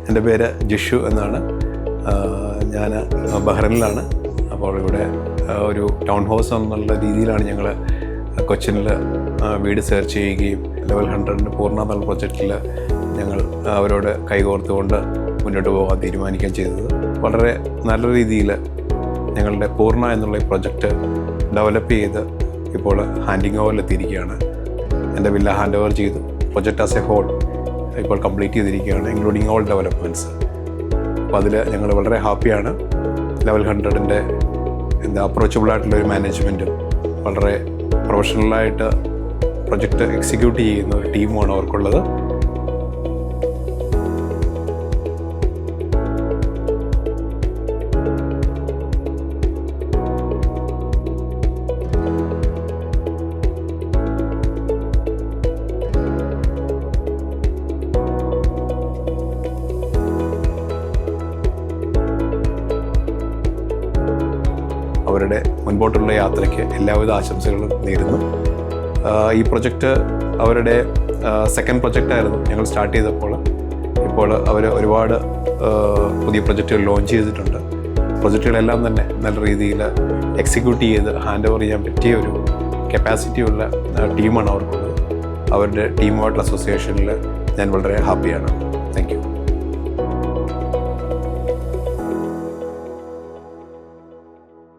എൻ്റെ പേര് ജിഷു എന്നാണ്. ഞാൻ ബഹ്റൈനിലാണ്. അപ്പോൾ ഇവിടെ ഒരു ടൗൺ ഹൗസ് എന്നുള്ള രീതിയിലാണ് ഞങ്ങൾ കൊച്ചിനിൽ വീട് സെർച്ച് ചെയ്യുകയും ലെവൽ 100 പൂർണ്ണ എന്നുള്ള പ്രൊജക്റ്റിൽ ഞങ്ങൾ അവരോട് കൈകോർത്തുകൊണ്ട് മുന്നോട്ട് പോകാൻ തീരുമാനിക്കുകയും ചെയ്തത്. വളരെ നല്ല രീതിയിൽ ഞങ്ങളുടെ പൂർണ്ണ എന്നുള്ള ഈ പ്രൊജക്റ്റ് ഡെവലപ്പ് ചെയ്ത് ഇപ്പോൾ ഹാൻഡിങ് ഓവറിലെത്തിയിരിക്കുകയാണ്. എൻ്റെ വില്ല ഹാൻഡ് ഓവർ ചെയ്തു. പ്രൊജക്റ്റ് ആസ് എ ഹോൾ ഇപ്പോൾ കംപ്ലീറ്റ് ചെയ്തിരിക്കുകയാണ്, ഇൻക്ലൂഡിങ് ഓൾ ഡെവലപ്മെൻറ്റ്സ്. അപ്പോൾ അതിൽ ഞങ്ങൾ വളരെ ഹാപ്പിയാണ്. ലെവൽ 100ൻ്റെ അപ്രോച്ചബിളായിട്ടുള്ളൊരു മാനേജ്മെൻറ്റും വളരെ പ്രൊഫഷണലായിട്ട് പ്രൊജക്റ്റ് എക്സിക്യൂട്ട് ചെയ്യുന്ന ഒരു ടീമുമാണ് അവർക്കുള്ളത്. അവരുടെ മുൻപോട്ടുള്ള യാത്രയ്ക്ക് എല്ലാവിധ ആശംസകളും നേരുന്നു. ഈ പ്രൊജക്റ്റ് അവരുടെ സെക്കൻഡ് പ്രൊജക്റ്റായിരുന്നു ഞങ്ങൾ സ്റ്റാർട്ട് ചെയ്തപ്പോൾ. ഇപ്പോൾ അവർ ഒരുപാട് പുതിയ പ്രൊജക്റ്റുകൾ ലോഞ്ച് ചെയ്തിട്ടുണ്ട്. പ്രൊജക്റ്റുകളെല്ലാം തന്നെ നല്ല രീതിയിൽ എക്സിക്യൂട്ട് ചെയ്ത് ഹാൻഡ് ഓവർ ചെയ്യാൻ പറ്റിയ ഒരു കപ്പാസിറ്റിയുള്ള ടീമാണ് അവർക്കുള്ളത്. അവരുടെ ടീമുമായിട്ടുള്ള അസോസിയേഷനിൽ ഞാൻ വളരെ ഹാപ്പിയാണ്.